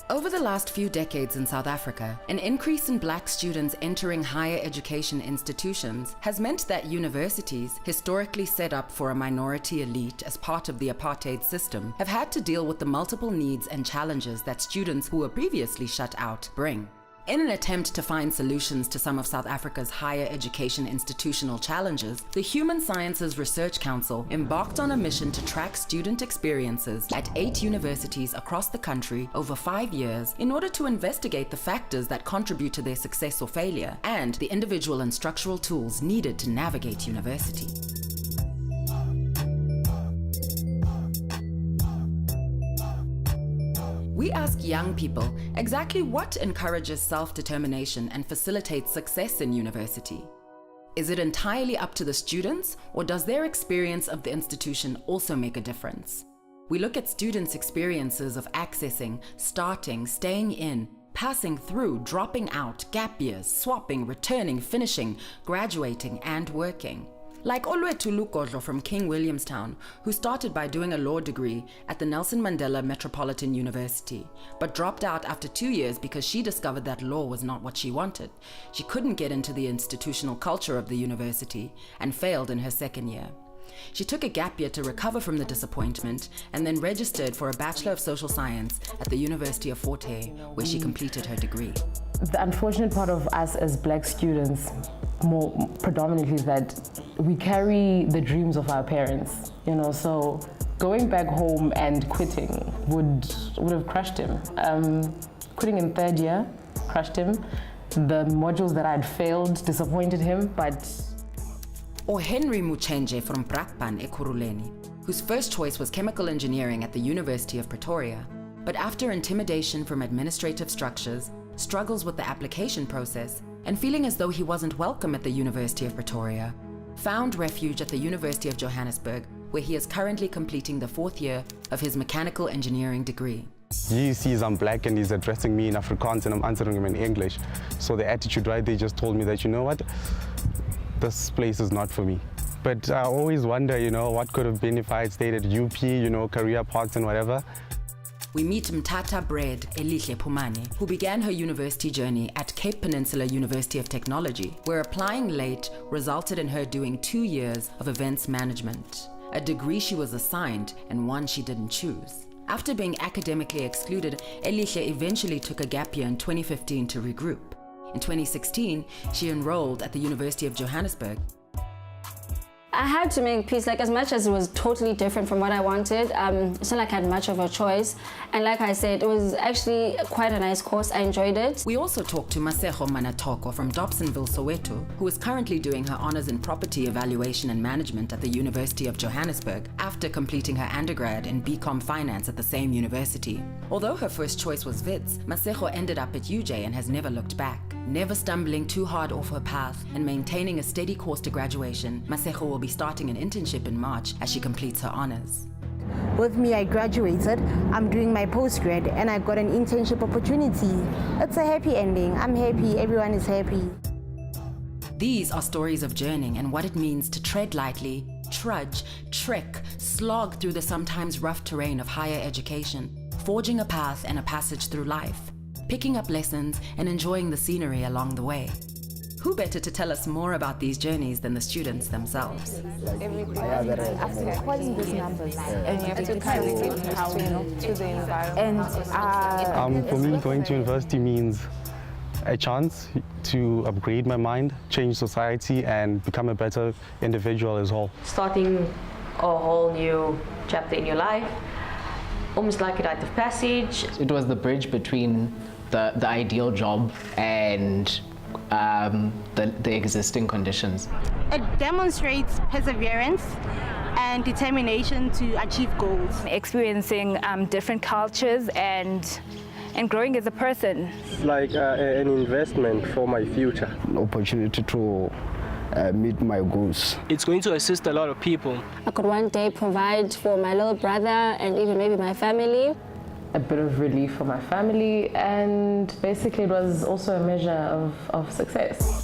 Over the last few decades in South Africa, an increase in black students entering higher education institutions has meant that universities, historically set up for a minority elite as part of the apartheid system, have had to deal with the multiple needs and challenges that students who were previously shut out bring. In an attempt to find solutions to some of South Africa's higher education institutional challenges, the Human Sciences Research Council embarked on a mission to track student experiences at 8 universities across the country over 5 years in order to investigate the factors that contribute to their success or failure and the individual and structural tools needed to navigate university. We ask young people exactly what encourages self-determination and facilitates success in university. Is it entirely up to the students, or does their experience of the institution also make a difference? We look at students' experiences of accessing, starting, staying in, passing through, dropping out, gap years, swapping, returning, finishing, graduating, and working. Like Olwethu Lukodlo from King Williamstown, who started by doing a law degree at the Nelson Mandela Metropolitan University, but dropped out after 2 years because she discovered that law was not what she wanted. She couldn't get into the institutional culture of the university and failed in her second year. She took a gap year to recover from the disappointment and then registered for a Bachelor of Social Science at the University of Fort Hare, where she completed her degree. The unfortunate part of us as black students, more predominantly, is that we carry the dreams of our parents, so going back home and quitting would have crushed him. Quitting in third year crushed him. The modules that I'd failed disappointed him, but... Or Henry Muchenje from Brakpan Ekurhuleni, whose first choice was chemical engineering at the University of Pretoria, but after intimidation from administrative structures, struggles with the application process, and feeling as though he wasn't welcome at the University of Pretoria, found refuge at the University of Johannesburg, where he is currently completing the 4th year of his mechanical engineering degree. He sees I'm black and he's addressing me in Afrikaans and I'm answering him in English. So the attitude right there just told me that, you know what, this place is not for me. But I always wonder, what could have been if I had stayed at UP, career paths and whatever. We meet Mtata Bread Elihle Pumane, who began her university journey at Cape Peninsula University of Technology, where applying late resulted in her doing 2 years of events management, a degree she was assigned and one she didn't choose. After being academically excluded, Elihle eventually took a gap year in 2015 to regroup. In 2016, she enrolled at the University of Johannesburg. I had to make peace, as much as it was totally different from what I wanted. It's not like I had much of a choice. And like I said, it was actually quite a nice course. I enjoyed it. We also talked to Masejo Manatoko from Dobsonville, Soweto, who is currently doing her honors in property evaluation and management at the University of Johannesburg after completing her undergrad in BCom finance at the same university. Although her first choice was Wits, Masejo ended up at UJ and has never looked back. Never stumbling too hard off her path and maintaining a steady course to graduation, Masejo will be starting an internship in March as she completes her honors. With me, I graduated, I'm doing my postgrad, and I got an internship opportunity. It's a happy ending. I'm happy, everyone is happy. These are stories of journeying and what it means to tread lightly, trudge, trek, slog through the sometimes rough terrain of higher education, forging a path and a passage through life, picking up lessons and enjoying the scenery along the way. Who better to tell us more about these journeys than the students themselves? After calling these numbers, and you have to kind of give how to the environment. For me, going to university means a chance to upgrade my mind, change society, and become a better individual as well. Starting a whole new chapter in your life, almost like a rite of passage. It was the bridge between the ideal job and the existing conditions. It demonstrates perseverance and determination to achieve goals. Experiencing different cultures and growing as a person. Like an investment for my future. An opportunity to meet my goals. It's going to assist a lot of people. I could one day provide for my little brother and even maybe my family. A bit of relief for my family, and basically it was also a measure of success.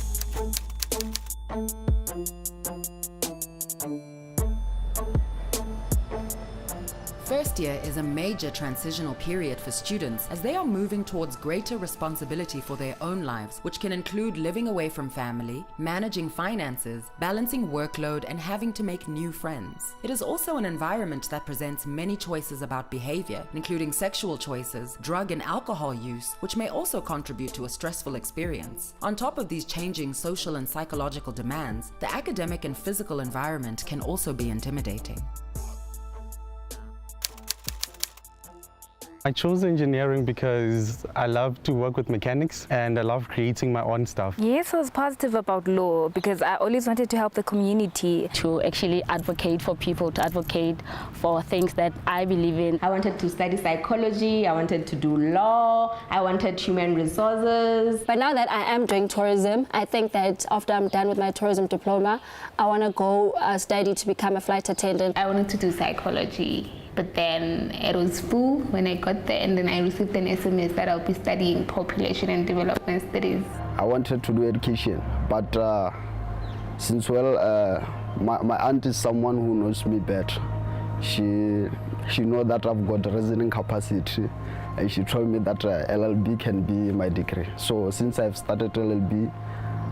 First year is a major transitional period for students as they are moving towards greater responsibility for their own lives, which can include living away from family, managing finances, balancing workload, and having to make new friends. It is also an environment that presents many choices about behavior, including sexual choices, drug and alcohol use, which may also contribute to a stressful experience. On top of these changing social and psychological demands, the academic and physical environment can also be intimidating. I chose engineering because I love to work with mechanics and I love creating my own stuff. Yes, I was positive about law because I always wanted to help the community. To actually advocate for people, to advocate for things that I believe in. I wanted to study psychology, I wanted to do law, I wanted human resources. But now that I am doing tourism, I think that after I'm done with my tourism diploma, I want to go study to become a flight attendant. I wanted to do psychology. But then it was full when I got there, and then I received an SMS that I'll be studying population and development studies. I wanted to do education, but since my aunt is someone who knows me better. She knows that I've got reasoning capacity, and she told me that LLB can be my degree. So since I've started LLB,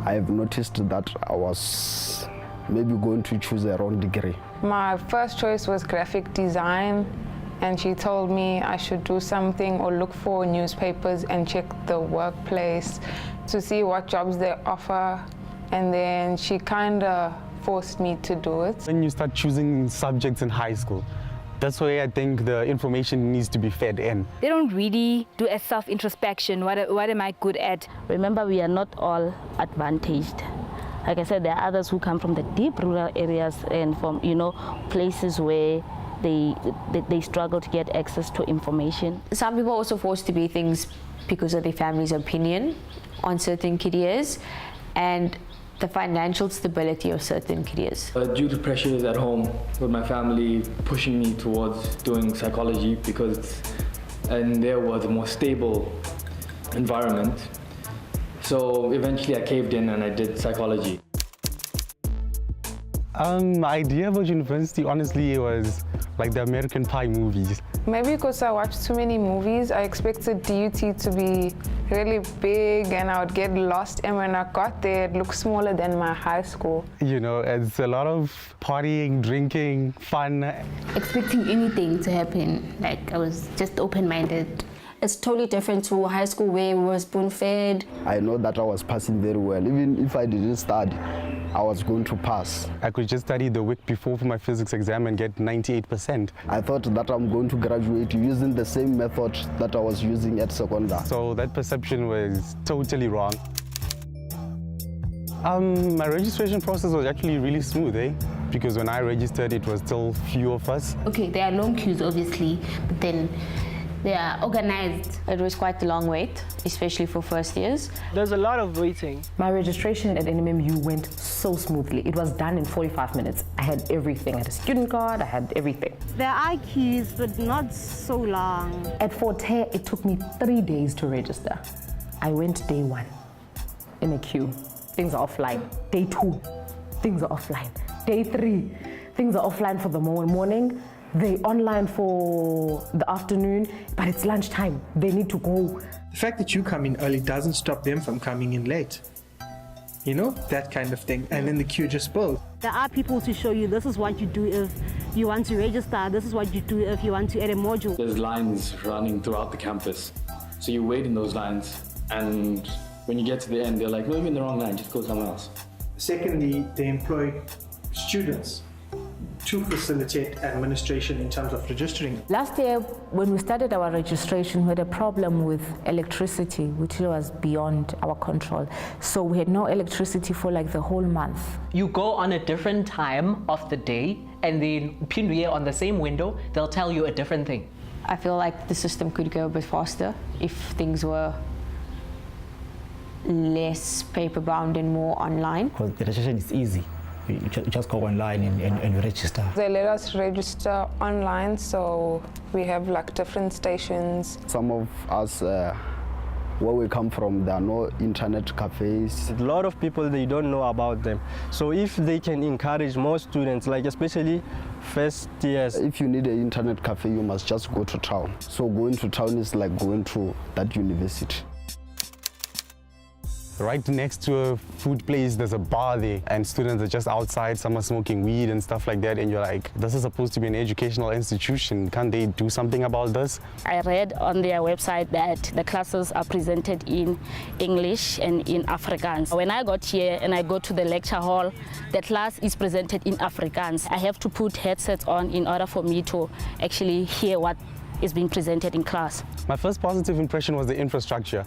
I've noticed that I was maybe going to choose a wrong degree. My first choice was graphic design, and she told me I should do something or look for newspapers and check the workplace to see what jobs they offer, and then she kind of forced me to do it. When you start choosing subjects in high school, that's where I think the information needs to be fed in. They don't really do a self-introspection. What am I good at? Remember, we are not all advantaged. Like I said, there are others who come from the deep rural areas and from, places where they struggle to get access to information. Some people are also forced to be things because of their family's opinion on certain careers and the financial stability of certain careers. Due to pressures at home with my family pushing me towards doing psychology and there was a more stable environment. So eventually I caved in and I did psychology. My idea about university, honestly, was like the American Pie movies. Maybe because I watched too many movies, I expected DUT to be really big and I would get lost, and when I got there, it looked smaller than my high school. It's a lot of partying, drinking, fun. Expecting anything to happen, like I was just open-minded. It's totally different to high school where we were spoon-fed. I know that I was passing very well. Even if I didn't study, I was going to pass. I could just study the week before for my physics exam and get 98%. I thought that I'm going to graduate using the same method that I was using at secondary. So that perception was totally wrong. My registration process was actually really smooth, because when I registered, it was still few of us. Okay, there are long queues, obviously, but then they are organized. It was quite a long wait, especially for first years. There's a lot of waiting. My registration at NMMU went so smoothly. It was done in 45 minutes. I had everything. I had a student card, I had everything. There are queues, but not so long. At Forte, it took me 3 days to register. I went day 1 in a queue. Things are offline. Day 2, things are offline. Day 3, things are offline for the morning. They're online for the afternoon, but it's lunchtime. They need to go. The fact that you come in early doesn't stop them from coming in late. That kind of thing. And then the queue just builds. There are people to show you this is what you do if you want to register, this is what you do if you want to add a module. There's lines running throughout the campus. So you wait in those lines, and when you get to the end, they're like, no, you're in the wrong line, just go somewhere else. Secondly, they employ students to facilitate administration in terms of registering. Last year, when we started our registration, we had a problem with electricity, which was beyond our control. So we had no electricity for like the whole month. You go on a different time of the day, and then Pinduye on the same window, they'll tell you a different thing. I feel like the system could go a bit faster if things were less paper-bound and more online. Because the registration is easy. You just go online and you register. They let us register online, so we have like different stations. Some of us, where we come from, there are no internet cafes. A lot of people, they don't know about them. So if they can encourage more students, like especially first years. If you need an internet cafe, you must just go to town. So going to town is like going to that university. Right next to a food place, there's a bar there, and students are just outside, some are smoking weed and stuff like that, and you're like, this is supposed to be an educational institution. Can't they do something about this? I read on their website that the classes are presented in English and in Afrikaans. When I got here and I go to the lecture hall, the class is presented in Afrikaans. I have to put headsets on in order for me to actually hear what is being presented in class. My first positive impression was the infrastructure.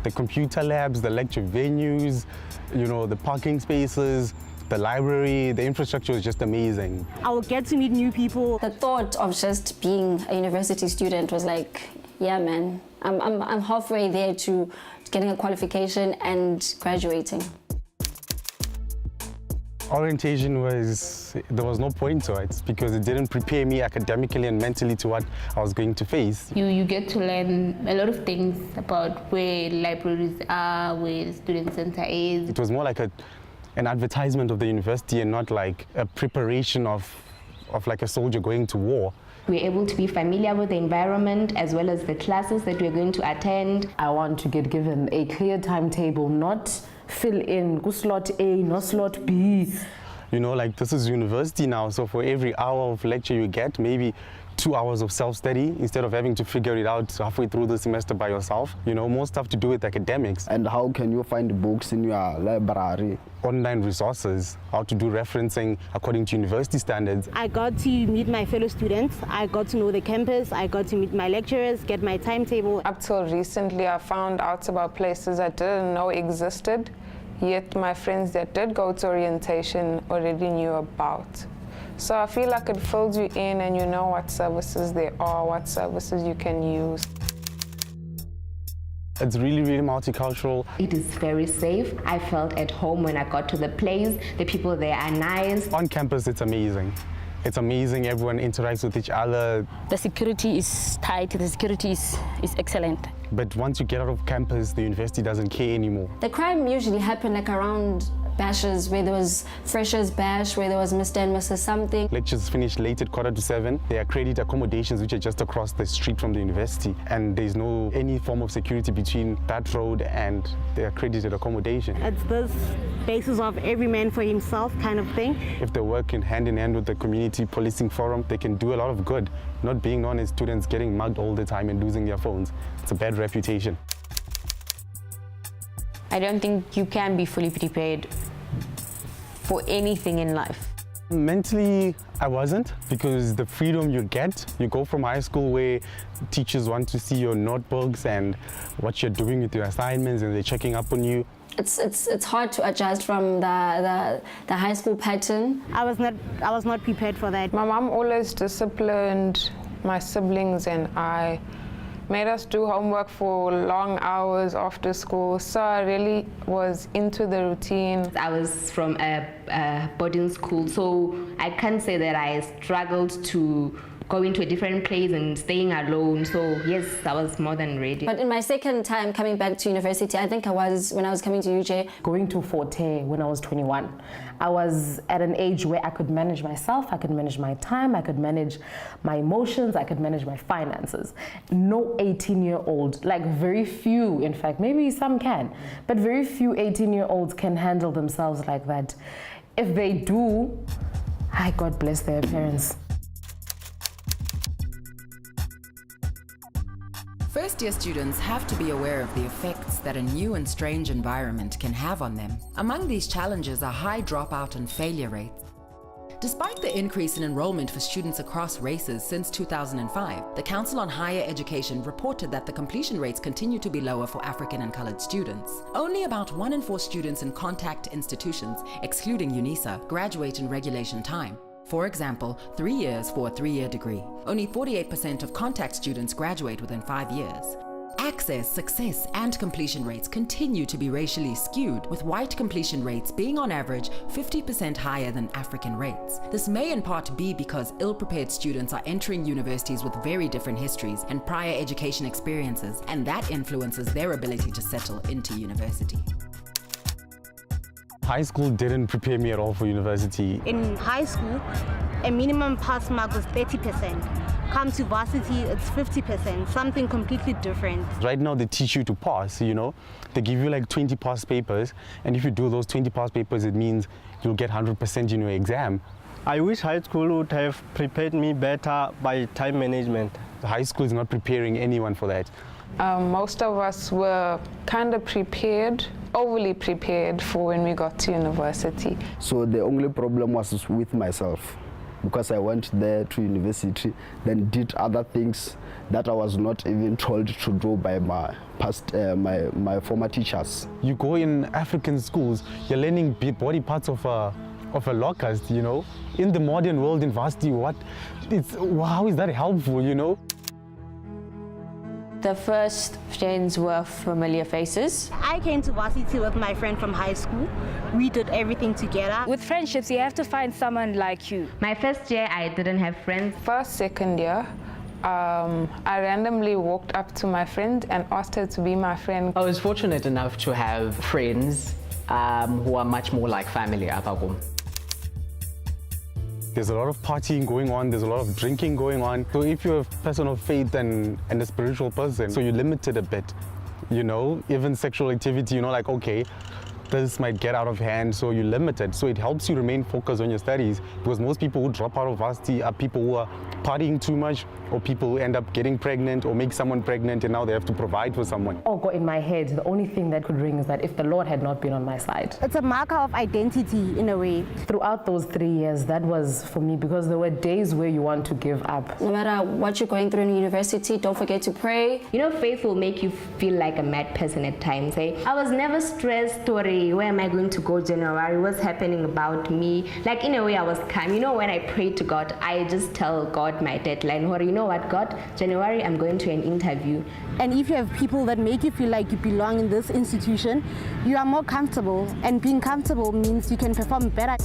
The computer labs, the lecture venues, the parking spaces, the library, the infrastructure was just amazing. I will get to meet new people. The thought of just being a university student was like, yeah, man, I'm halfway there to getting a qualification and graduating. Orientation there was no point to it because it didn't prepare me academically and mentally to what I was going to face. You get to learn a lot of things about where libraries are, where the student center is. It was more like an advertisement of the university and not like a preparation of like a soldier going to war. We're able to be familiar with the environment as well as the classes that we're going to attend. I want to get given a clear timetable, not fill in go slot A, no slot B. Like this is university now, so for every hour of lecture you get, maybe 2 hours of self-study instead of having to figure it out halfway through the semester by yourself. More stuff to do with academics. And how can you find books in your library? Online resources, how to do referencing according to university standards. I got to meet my fellow students. I got to know the campus. I got to meet my lecturers, get my timetable. Up till recently, I found out about places I didn't know existed, yet my friends that did go to orientation already knew about. So I feel like it fills you in and you know what services there are, what services you can use. It's really, really multicultural. It is very safe. I felt at home when I got to the place. The people there are nice. On campus, it's amazing. It's amazing. Everyone interacts with each other. The security is tight. The security is excellent. But once you get out of campus, the university doesn't care anymore. The crime usually happened like around bashes, where there was freshers bash, where there was Mr. and Mrs. something. Lectures finish late at 6:45. There are credit accommodations which are just across the street from the university, and there's no any form of security between that road and the accredited accommodation. It's this basis of every man for himself kind of thing. If they work hand in hand with the community policing forum, they can do a lot of good, not being known as students getting mugged all the time and losing their phones. It's a bad reputation. I don't think you can be fully prepared for anything in life. Mentally, I wasn't, because the freedom you get, you go from high school where teachers want to see your notebooks and what you're doing with your assignments and they're checking up on you. It's hard to adjust from the high school pattern. I was not prepared for that. My mom always disciplined my siblings and I, made us do homework for long hours after school, so I really was into the routine. I was from a boarding school, so I can't say that I struggled to go into a different place and staying alone, so yes, I was more than ready. But in my second time coming back to university, I think I was, when I was coming to UJ. Going to Forte when I was 21. I was at an age where I could manage myself, I could manage my time, I could manage my emotions, I could manage my finances. No 18-year-old, like very few, in fact, maybe some can, but very few 18-year-olds can handle themselves like that. If they do, God bless their parents. First-year students have to be aware of the effects that a new and strange environment can have on them. Among these challenges are high dropout and failure rates. Despite the increase in enrollment for students across races since 2005, the Council on Higher Education reported that the completion rates continue to be lower for African and colored students. Only about 1 in 4 students in contact institutions, excluding UNISA, graduate in regulation time. For example, 3 years for a 3-year degree. Only 48% of contact students graduate within 5 years. Access, success, and completion rates continue to be racially skewed, with white completion rates being on average 50% higher than African rates. This may in part be because ill-prepared students are entering universities with very different histories and prior education experiences, and that influences their ability to settle into university. High school didn't prepare me at all for university. In high school, a minimum pass mark was 30%. Come to varsity, it's 50%, something completely different. Right now they teach you to pass, you know. They give you like 20 pass papers, and if you do those 20 pass papers, it means you'll get 100% in your exam. I wish high school would have prepared me better by time management. High school is not preparing anyone for that. Most of us were kind of prepared, overly prepared for when we got to university. So the only problem was with myself, because I went there to university, then did other things that I was not even told to do by my past, my former teachers. You go in African schools, you're learning body parts of a locust, you know. In the modern world, in varsity, how is that helpful, you know? The first friends were familiar faces. I came to varsity with my friend from high school. We did everything together. With friendships, you have to find someone like you. My first year, I didn't have friends. First, second year, I randomly walked up to my friend and asked her to be my friend. I was fortunate enough to have friends who are much more like family at home. There's a lot of partying going on, there's a lot of drinking going on. So if you're a person of faith and a spiritual person, so you're limited a bit, you know, even sexual activity, you know, like, okay, this might get out of hand, so you're limited. So it helps you remain focused on your studies, because most people who drop out of varsity are people who are partying too much, or people who end up getting pregnant or make someone pregnant and now they have to provide for someone. Oh, got in my head, the only thing that could ring is that if the Lord had not been on my side. It's a marker of identity in a way. Throughout those 3 years, that was for me, because there were days where you want to give up. No matter what you're going through in university, don't forget to pray. You know, faith will make you feel like a mad person at times. Eh? I was never stressed, Tori, where am I going to go January? What's happening about me? Like, in a way, I was calm. You know, when I pray to God, I just tell God my deadline. Or you know what, God, January, I'm going to an interview. And if you have people that make you feel like you belong in this institution, you are more comfortable. And being comfortable means you can perform better.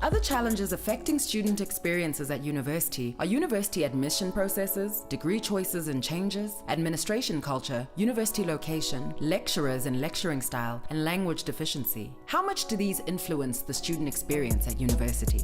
Other challenges affecting student experiences at university are university admission processes, degree choices and changes, administration culture, university location, lecturers and lecturing style, and language deficiency. How much do these influence the student experience at university?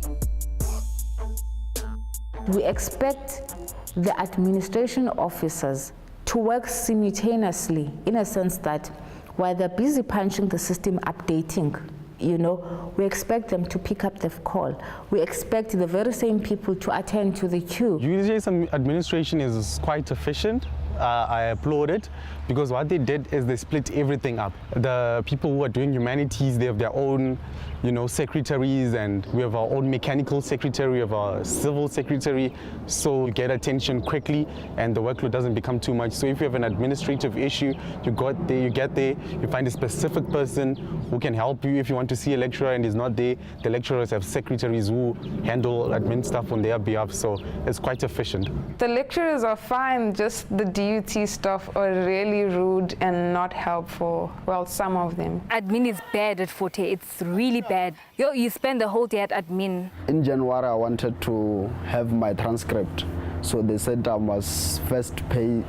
We expect the administration officers to work simultaneously, in a sense that while they're busy punching the system, updating, you know, we expect them to pick up the call. We expect the very same people to attend to the queue. UJSM administration is quite efficient. I applaud it, because what they did is they split everything up. The people who are doing humanities, they have their own, you know, secretaries, and we have our own mechanical secretary, we have our civil secretary, so you get attention quickly and the workload doesn't become too much. So if you have an administrative issue, you get there, you find a specific person who can help you. If you want to see a lecturer and he's not there, the lecturers have secretaries who handle admin stuff on their behalf, so it's quite efficient. The lecturers are fine, just the DUT staff are really rude and not helpful. Well, some of them. Admin is bad at Forte. It's really bad. You spend the whole day at admin. In January, I wanted to have my transcript. So they said I must first pay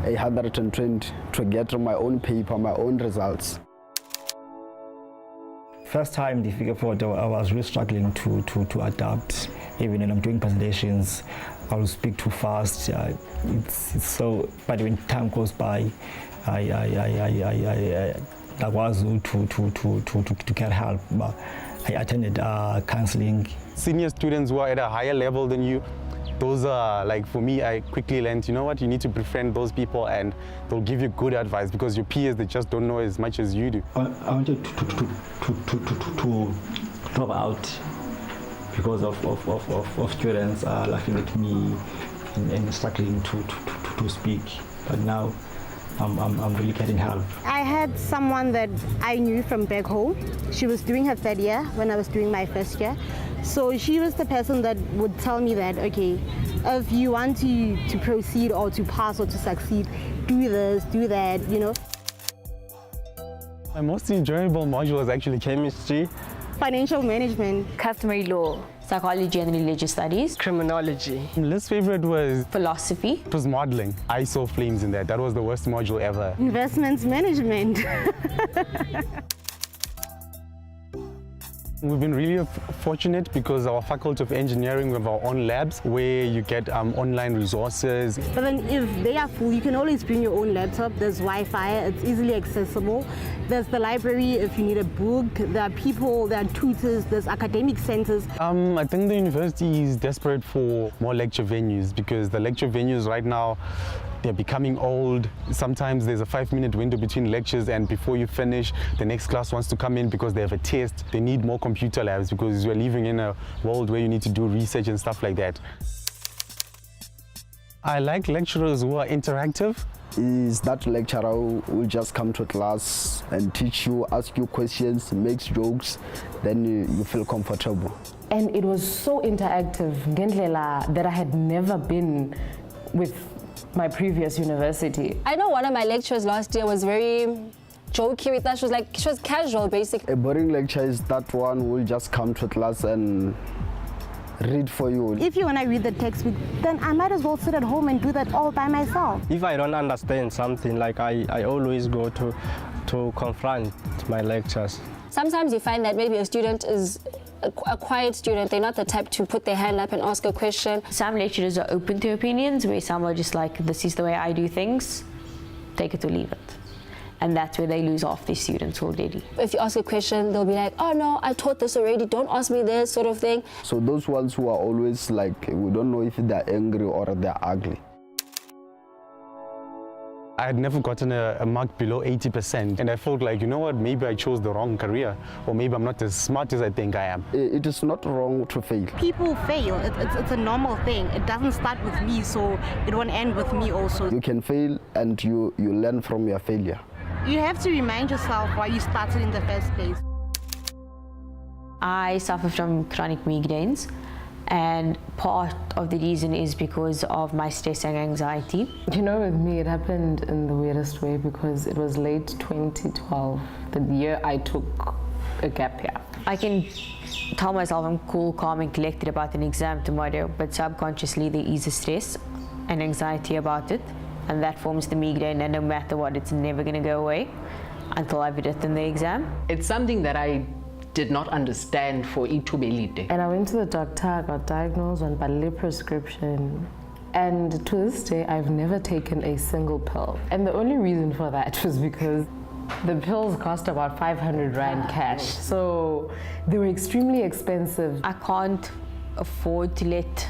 120 to get my own paper, my own results. First time the figure Forte, I was really struggling to adapt. Even when I'm doing presentations, I will speak too fast. It's so, but when time goes by, I was to get help. But I attended counseling. Senior students who are at a higher level than you, those are, like, for me, I quickly learned, you know what, you need to befriend those people and they'll give you good advice, because your peers, they just don't know as much as you do. I wanted to drop out because of students laughing at me and struggling to speak. But now I'm really getting help. I had someone that I knew from back home. She was doing her third year when I was doing my first year. So she was the person that would tell me that, okay, If you want to proceed or to pass or to succeed, do this, do that, you know. My most enjoyable module was actually chemistry. Financial management. Customary law. Psychology and religious studies. Criminology. My least favorite was philosophy. It was modeling. I saw flames in that. That was the worst module ever. Investments management. We've been really fortunate because our Faculty of Engineering, we have our own labs where you get online resources. But then if they are full, you can always bring your own laptop. There's Wi-Fi, it's easily accessible. There's the library if you need a book. There are people, there are tutors, there's academic centers. I think the university is desperate for more lecture venues because the lecture venues right now, they're becoming old. Sometimes there's a 5-minute window between lectures and before you finish, the next class wants to come in because they have a test. They need more computer labs because we're living in a world where you need to do research and stuff like that. I like lecturers who are interactive. Is that lecturer who will just come to class and teach you, ask you questions, makes jokes, then you feel comfortable. And it was so interactive, ngendlela that I had never been with my previous university. I know one of my lecturers last year was very jokey with us. She was casual, basically. A boring lecture is that one who will just come to class and read for you. If you want to read the textbook, then I might as well sit at home and do that all by myself. If I don't understand something, like I always go to confront my lecturers. Sometimes you find that maybe a student is a quiet student. They're not the type to put their hand up and ask a question. Some lecturers are open to opinions, where some are just like, this is the way I do things, take it or leave it. And that's where they lose off their students already. If you ask a question, they'll be like, oh no, I taught this already, don't ask me this, sort of thing. So those ones who are always like, we don't know if they're angry or they're ugly. I had never gotten a mark below 80%, and I felt like, you know what, maybe I chose the wrong career, or maybe I'm not as smart as I think I am. It is not wrong to fail. People fail, it's a normal thing. It doesn't start with me, so it won't end with me also. You can fail and you learn from your failure. You have to remind yourself why you started in the first place. I suffer from chronic migraines. And part of the reason is because of my stress and anxiety. You know, with me, it happened in the weirdest way because it was late 2012, the year I took a gap year. I can tell myself I'm cool, calm, and collected about an exam tomorrow, but subconsciously there is a stress and anxiety about it, and that forms the migraine, and no matter what, it's never going to go away until I've written the exam. It's something that I did not understand for itubelite. And I went to the doctor, I got diagnosed on Ballet prescription. And to this day, I've never taken a single pill. And the only reason for that was because the pills cost about 500 Rand cash. So they were extremely expensive. I can't afford to let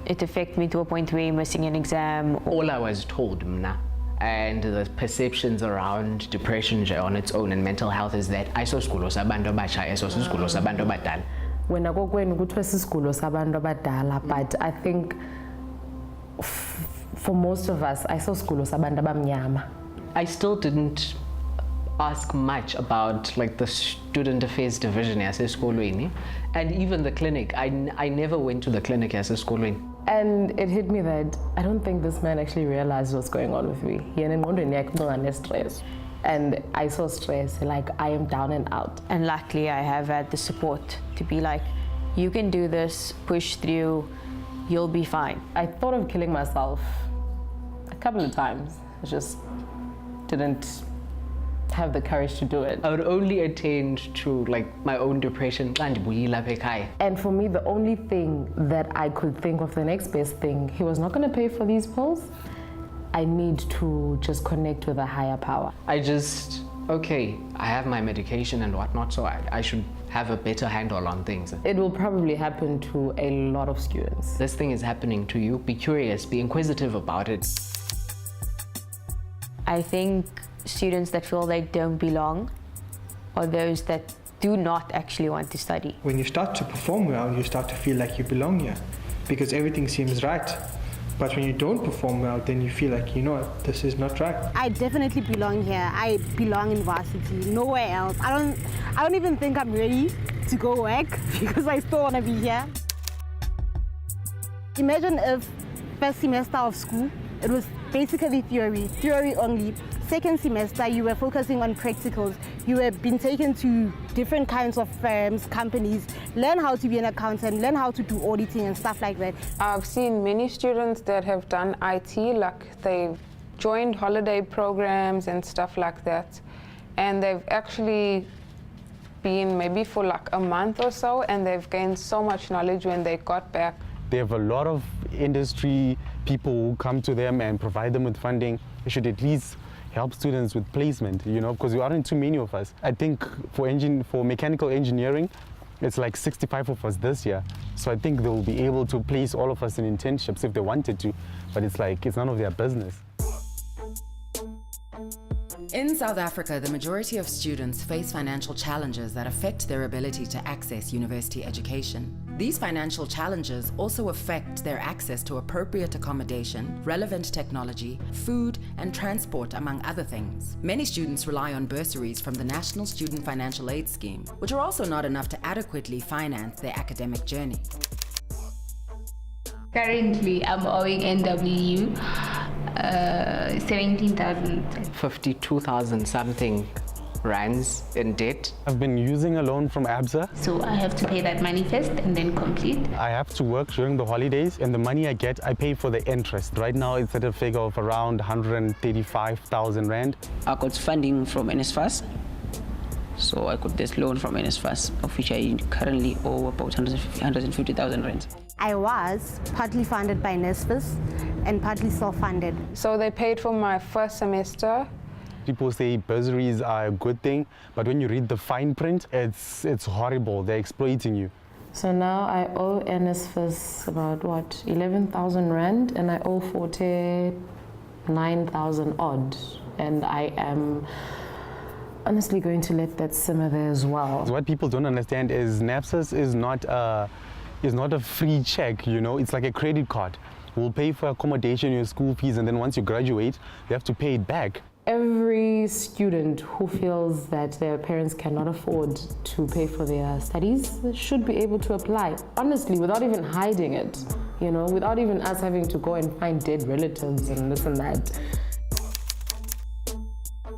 it affect me to a point where I'm missing an exam. All I was told, mna, and the perceptions around depression on its own and mental health is that I saw school sabantu abasha, I saw school sabantu abadala. When I go kuthiwa sisigulo sabantu abadala, but I think for most of us, I saw school sabantu abamnyama. I still didn't ask much about like the student affairs division as a schoolweni, and even the clinic. I never went to the clinic as a schoolweni. And it hit me that I don't think this man actually realized what's going on with me. And I saw stress, like I am down and out. And luckily I have had the support to be like, you can do this, push through, you'll be fine. I thought of killing myself a couple of times. I just didn't have the courage to do it. I would only attend to like my own depression. And for me, the only thing that I could think of, the next best thing, he was not going to pay for these pills. I need to just connect with a higher power. Okay, I have my medication and whatnot, so I should have a better handle on things. It will probably happen to a lot of students. This thing is happening to you. Be curious, be inquisitive about it. I think students that feel they don't belong are those that do not actually want to study. When you start to perform well, you start to feel like you belong here because everything seems right. But when you don't perform well, then you feel like, you know what, this is not right. I definitely belong here. I belong in varsity, nowhere else. I don't even think I'm ready to go work because I still want to be here. Imagine if first semester of school, it was basically theory only. Second semester, you were focusing on practicals. You were being taken to different kinds of firms, companies, learn how to be an accountant, learn how to do auditing and stuff like that. I've seen many students that have done IT, like they've joined holiday programs and stuff like that. And they've actually been maybe for like a month or so, and they've gained so much knowledge when they got back. They have a lot of industry people who come to them and provide them with funding. They should at least help students with placement, you know, because there aren't too many of us. I think for mechanical engineering, it's like 65 of us this year. So I think they'll be able to place all of us in internships if they wanted to, but it's like, it's none of their business. In South Africa, the majority of students face financial challenges that affect their ability to access university education. These financial challenges also affect their access to appropriate accommodation, relevant technology, food, and transport, among other things. Many students rely on bursaries from the National Student Financial Aid Scheme, which are also not enough to adequately finance their academic journey. Currently, I'm owing NWU 17,000. 52,000 something rands in debt. I've been using a loan from ABSA. So I have to pay that money first and then complete. I have to work during the holidays, and the money I get, I pay for the interest. Right now, it's at a figure of around 135,000 rand. I got funding from NSFAS. So I got this loan from NSFAS, of which I currently owe about 150,000 rand. I was partly funded by NSFAS and partly self-funded. So they paid for my first semester. People say bursaries are a good thing, but when you read the fine print, it's horrible. They're exploiting you. So now I owe NSFAS about what, 11,000 rand, and I owe 49,000 odd, and I am honestly going to let that simmer there as well. What people don't understand is NSFAS is not a free check, you know, it's like a credit card. We'll pay for accommodation, your school fees, and then once you graduate, you have to pay it back. Every student who feels that their parents cannot afford to pay for their studies should be able to apply, honestly, without even hiding it, you know, without even us having to go and find dead relatives and this and that.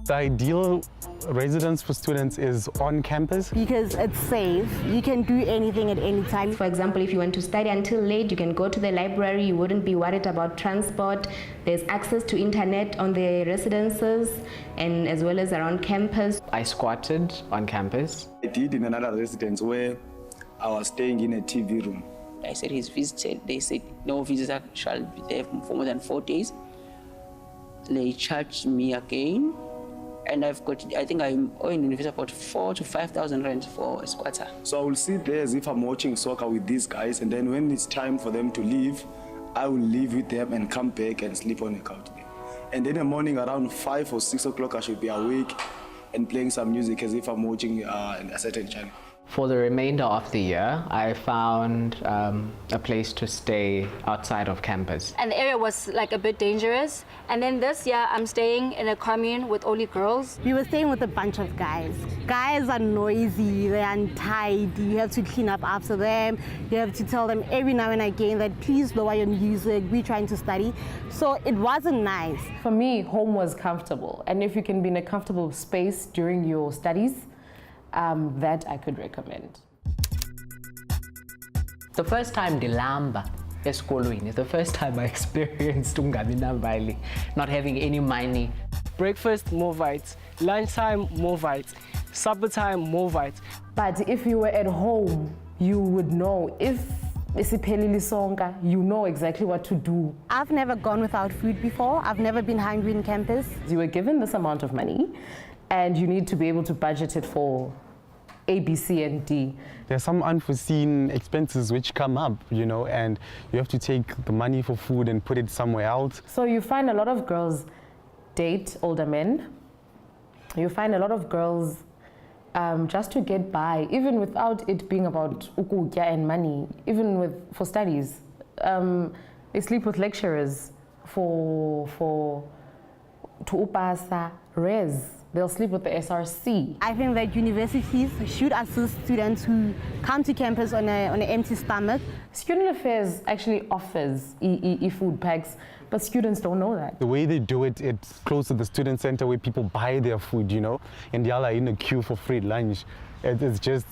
The ideal residence for students is on campus. Because it's safe. You can do anything at any time. For example, if you want to study until late, you can go to the library. You wouldn't be worried about transport. There's access to internet on the residences and as well as around campus. I squatted on campus. I did in another residence where I was staying in a TV room. I said he's visited. They said no visitor shall be there for more than 4 days. They charged me again. And I think I'm owing the university about 4,000 to 5,000 rand for a squatter. So I will sit there as if I'm watching soccer with these guys, and then when it's time for them to leave, I will leave with them and come back and sleep on the couch there. And then in the morning around 5 or 6 o'clock, I should be awake and playing some music as if I'm watching a certain channel. For the remainder of the year, I found a place to stay outside of campus. And the area was like a bit dangerous. And then this year, I'm staying in a commune with only girls. We were staying with a bunch of guys. Guys are noisy, they're untidy. You have to clean up after them. You have to tell them every now and again that please lower your music, we're trying to study. So it wasn't nice. For me, home was comfortable. And if you can be in a comfortable space during your studies, that I could recommend. The first time Dilamba esikolweni is the first time I experienced ungabi nambali, not having any money. Breakfast, more vibes. Lunchtime, more vibes. Supper time, more vibes. But if you were at home, you would know. If isiphelile sonka, you know exactly what to do. I've never gone without food before. I've never been hungry in campus. You were given this amount of money, and you need to be able to budget it for A, B, C, and D. There's some unforeseen expenses which come up, you know, and you have to take the money for food and put it somewhere else. So you find a lot of girls date older men. You find a lot of girls just to get by, even without it being about ukutya and money, even for studies. They sleep with lecturers to upasa res. They'll sleep with the SRC. I think that universities should assist students who come to campus on an empty stomach. Student Affairs actually offers food packs, but students don't know that. The way they do it, it's close to the student center where people buy their food, you know, and y'all are in a queue for free lunch. It's just,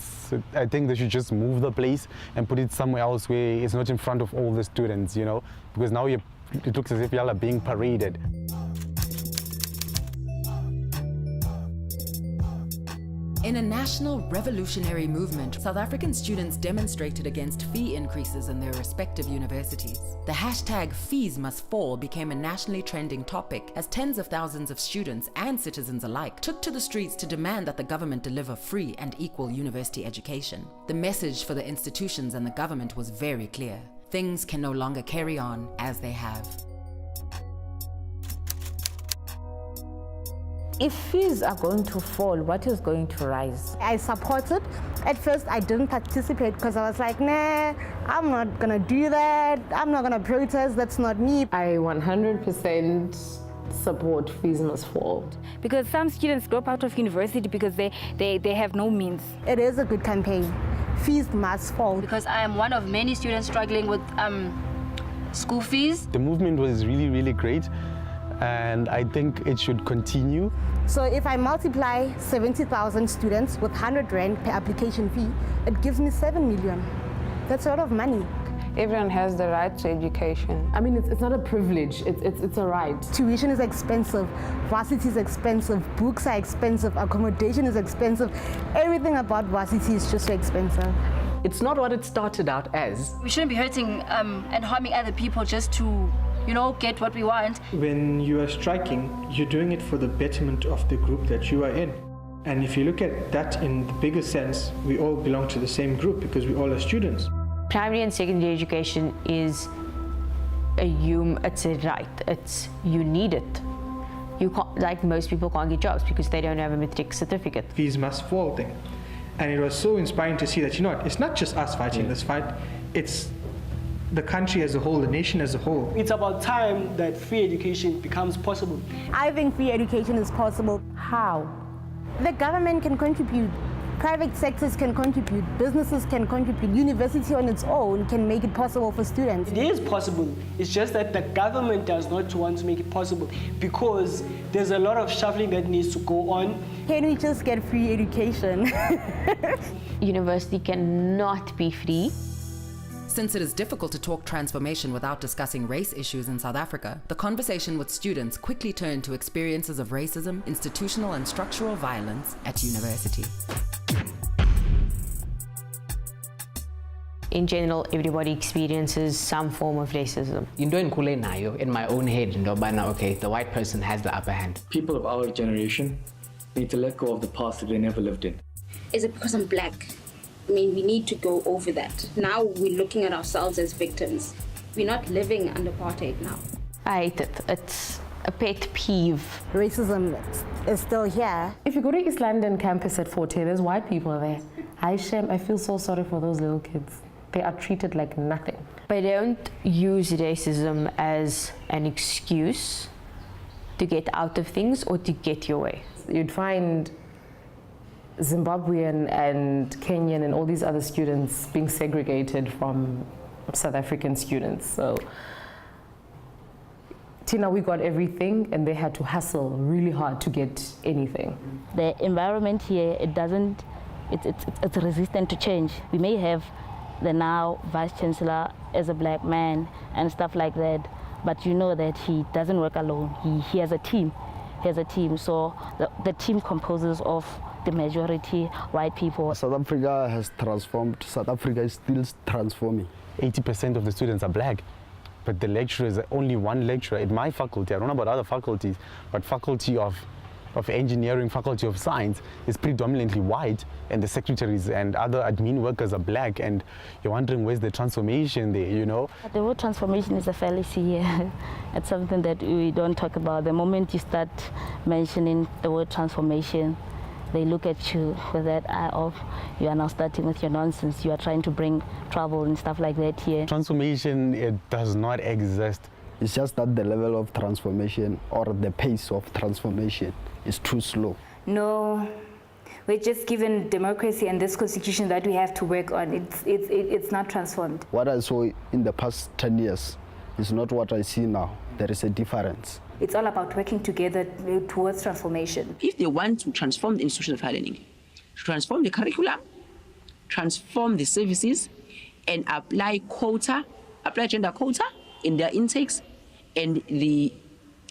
I think they should just move the place and put it somewhere else where it's not in front of all the students, you know, because now it looks as if y'all are being paraded. In a national revolutionary movement, South African students demonstrated against fee increases in their respective universities. The hashtag fees must fall became a nationally trending topic as tens of thousands of students and citizens alike took to the streets to demand that the government deliver free and equal university education. The message for the institutions and the government was very clear. Things can no longer carry on as they have. If fees are going to fall, what is going to rise? I support it. At first, I didn't participate because I was like, nah, I'm not gonna do that. I'm not gonna protest, that's not me. I 100% support fees must fall. Because some students drop out of university because they have no means. It is a good campaign. Fees must fall. Because I am one of many students struggling with school fees. The movement was really, really great, and I think it should continue. So if I multiply 70,000 students with 100 Rand per application fee, it gives me 7 million. That's a lot of money. Everyone has the right to education. I mean, it's not a privilege, it's a right. Tuition is expensive, varsity is expensive, books are expensive, accommodation is expensive. Everything about varsity is just so expensive. It's not what it started out as. We shouldn't be hurting and harming other people just to, you know, get what we want. When you are striking, you're doing it for the betterment of the group that you are in. And if you look at that in the bigger sense, we all belong to the same group because we all are students. Primary and secondary education is it's a right. You need it. You can't, like most people can't get jobs because they don't have a matric certificate. Fees must fall thing. And it was so inspiring to see that, you know what, it's not just us fighting this fight, it's the country as a whole, the nation as a whole. It's about time that free education becomes possible. I think free education is possible. How? The government can contribute. Private sectors can contribute, businesses can contribute, university on its own can make it possible for students. It is possible, it's just that the government does not want to make it possible because there's a lot of shuffling that needs to go on. Can we just get free education? University cannot be free. Since it is difficult to talk transformation without discussing race issues in South Africa, the conversation with students quickly turned to experiences of racism, institutional and structural violence at university. In general, everybody experiences some form of racism. In my own head, okay, the white person has the upper hand. People of our generation need to let go of the past that they never lived in. Is it because I'm black? I mean, we need to go over that. Now we're looking at ourselves as victims. We're not living under apartheid now. I hate it. It's a pet peeve. Racism is still here. If you go to East London campus at Forte, there's white people there. I feel so sorry for those little kids. They are treated like nothing. But don't use racism as an excuse to get out of things or to get your way. You'd find Zimbabwean and Kenyan and all these other students being segregated from South African students. So Tina, we got everything and they had to hustle really hard to get anything. The environment here, it's resistant to change. We may have the now Vice Chancellor as a black man and stuff like that, but you know that he doesn't work alone. He has a team. So the team composes of the majority white people. South Africa has transformed. South Africa is still transforming. 80% of the students are black, but the lecturers, only one lecturer at my faculty, I don't know about other faculties, but faculty of engineering, faculty of science is predominantly white, and the secretaries and other admin workers are black, and you're wondering where's the transformation there, you know? The word transformation is a fallacy here. It's something that we don't talk about. The moment you start mentioning the word transformation, they look at you with that eye of, you are now starting with your nonsense, you are trying to bring trouble and stuff like that here. Transformation, it does not exist. It's just that the level of transformation or the pace of transformation is too slow. No, we're just given democracy and this constitution that we have to work on. It's not transformed. What I saw in the past 10 years is not what I see now. There is a difference. It's all about working together towards transformation. If they want to transform the institution of higher learning, transform the curriculum, transform the services, and apply gender quota in their intakes and the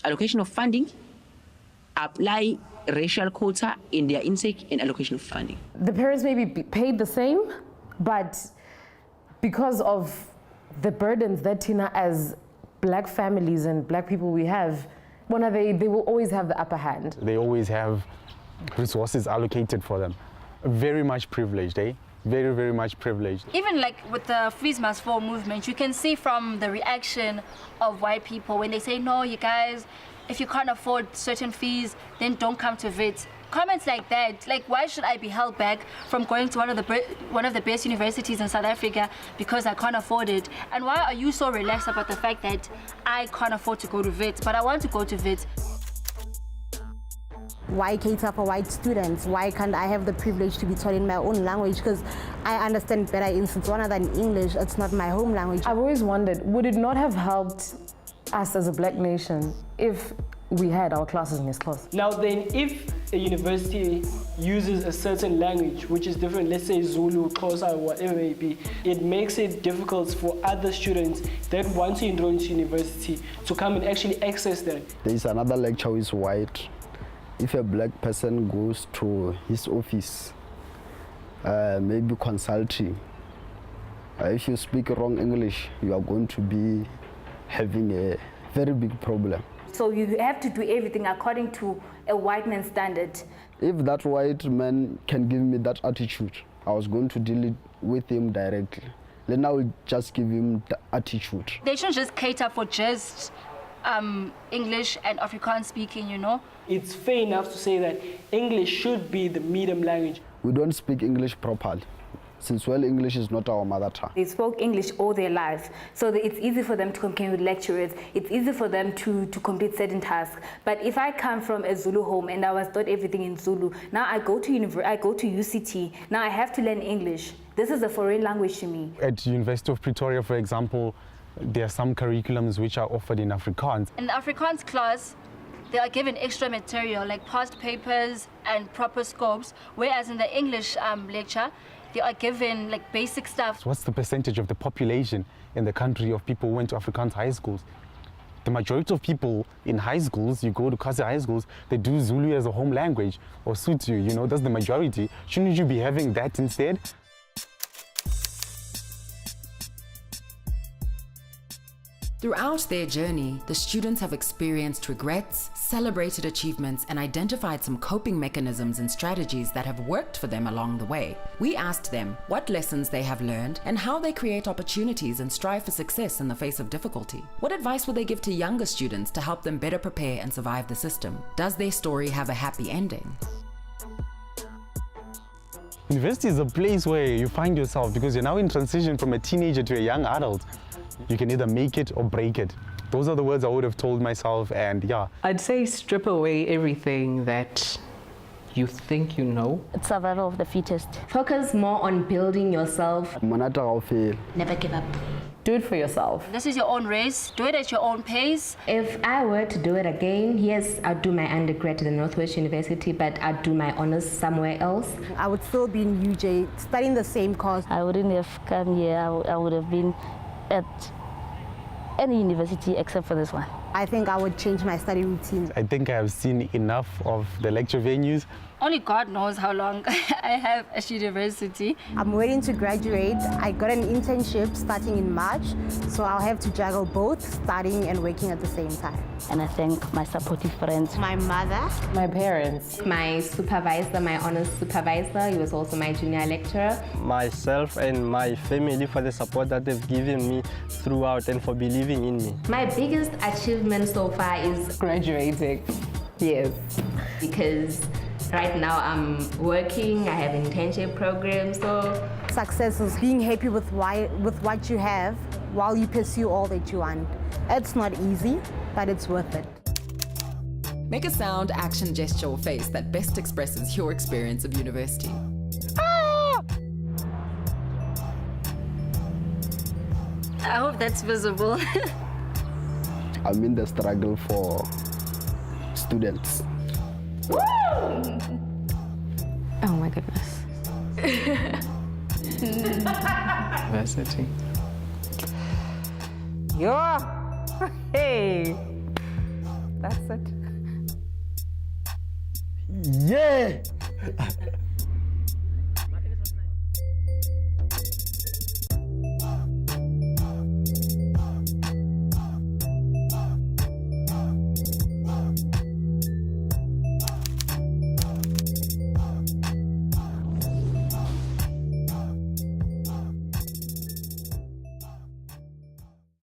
allocation of funding, apply racial quota in their intake and allocation of funding. The parents may be paid the same, but because of the burdens that Tina as black families and black people we have, they will always have the upper hand. They always have resources allocated for them. Very much privileged, eh? Very, very much privileged. Even like with the Fees Must Fall movement, you can see from the reaction of white people when they say, no, you guys, if you can't afford certain fees, then don't come to VIT. Comments like that, like why should I be held back from going to one of the best universities in South Africa because I can't afford it? And why are you so relaxed about the fact that I can't afford to go to VIT, but I want to go to VIT? Why cater for white students? Why can't I have the privilege to be taught in my own language? Because I understand better in Setswana than English. It's not my home language. I've always wondered, would it not have helped us as a black nation if we had our classes in Xhosa? Now then, if a university uses a certain language which is different, let's say Zulu, Xhosa, or whatever it may be, it makes it difficult for other students that want to enroll into university to come and actually access that. There is another lecturer who is white. If a black person goes to his office, maybe consulting, if you speak wrong English, you are going to be having a very big problem. So you have to do everything according to a white man's standard. If that white man can give me that attitude, I was going to deal with him directly. Then I will just give him the attitude. They shouldn't just cater for just English and Afrikaans speaking, you know? It's fair enough to say that English should be the medium language. We don't speak English properly, since English is not our mother tongue. They spoke English all their lives, so it's easy for them to compete with lecturers. It's easy for them to complete certain tasks. But if I come from a Zulu home and I was taught everything in Zulu, now I go to UCT, now I have to learn English. This is a foreign language to me. At University of Pretoria, for example, there are some curriculums which are offered in Afrikaans. In the Afrikaans class, they are given extra material like past papers and proper scopes, whereas in the English lecture, they are given like basic stuff. What's the percentage of the population in the country of people who went to Afrikaans high schools? The majority of people in high schools, you go to Kasi high schools, they do Zulu as a home language or Sotho, you know, that's the majority. Shouldn't you be having that instead? Throughout their journey, the students have experienced regrets, celebrated achievements, and identified some coping mechanisms and strategies that have worked for them along the way. We asked them what lessons they have learned and how they create opportunities and strive for success in the face of difficulty. What advice would they give to younger students to help them better prepare and survive the system? Does their story have a happy ending? University is a place where you find yourself because you're now in transition from a teenager to a young adult. You can either make it or break it. Those are the words I would have told myself, and yeah. I'd say strip away everything that you think you know. It's survival of the fittest. Focus more on building yourself. Never give up. Do it for yourself. This is your own race. Do it at your own pace. If I were to do it again, yes, I'd do my undergrad at the Northwest University, but I'd do my honors somewhere else. I would still be in UJ, studying the same course. I wouldn't have come here. I would have been at any university except for this one. I think I would change my study routine. I think I have seen enough of the lecture venues. Only God knows how long I have at university. I'm waiting to graduate. I got an internship starting in March, so I'll have to juggle both studying and working at the same time. And I thank my supportive friends. My mother. My parents. My supervisor, my honors supervisor, he was also my junior lecturer. Myself and my family for the support that they've given me throughout and for believing in me. My biggest achievement so far is graduating. Yes. Because right now I'm working, I have an internship program, so... Success is being happy with what you have while you pursue all that you want. It's not easy, but it's worth it. Make a sound, action, gesture, or face that best expresses your experience of university. I hope that's visible. I'm in the struggle for students. Oh my goodness. University. Hey. That's it. Yeah.